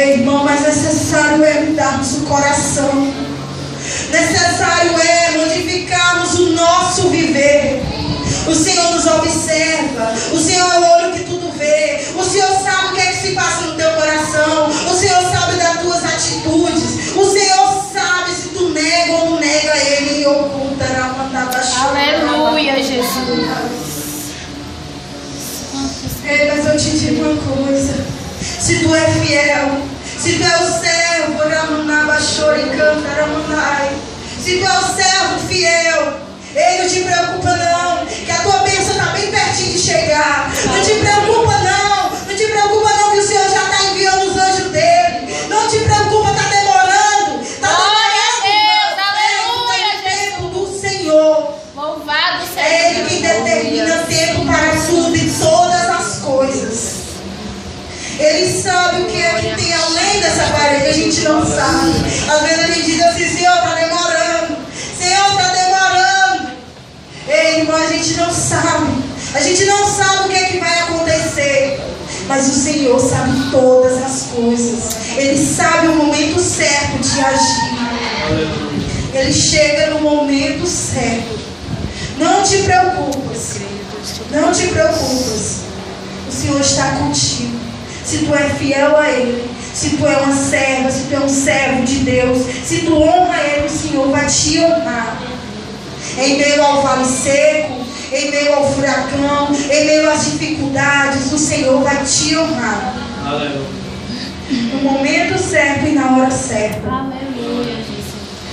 Irmão, mas necessário é mudarmos o coração. Necessário é modificarmos o nosso viver. O Senhor nos observa. O Senhor é o olho que tudo vê. O Senhor sabe o que é que se passa no teu coração. O Senhor sabe das tuas atitudes. O Senhor sabe se tu nega ou não nega Ele e oculta. Aleluia, Jesus. Ei, mas eu te digo uma coisa. Se tu é fiel, se tu é o servo, se tu é o servo fiel, ei, não te preocupa não, que a tua bênção está bem pertinho de chegar. Não te preocupa não, não te preocupa não, que o Senhor já está enviando os anjos dele. Não te preocupa, está demorando. Está demorando. Aleluia, o tempo do Senhor. Louvado seja É Ele que determina tempo para tudo e todas as coisas. Ele sabe o que é que tem além dessa parede, a gente não sabe. Às vezes a gente diz assim: Senhor, está demorando. Senhor, está demorando. Ei, irmão, a gente não sabe. A gente não sabe o que é que vai acontecer. Mas o Senhor sabe todas as coisas. Ele sabe o momento certo de agir. Ele chega no momento certo. Não te preocupas. Não te preocupas. O Senhor está contigo. Se tu é fiel a Ele, se tu é uma serva, se tu é um servo de Deus, se tu honra Ele, o Senhor vai te honrar. Em meio ao vale seco, em meio ao furacão, em meio às dificuldades, o Senhor vai te honrar. Aleluia. No momento certo e na hora certa. Aleluia.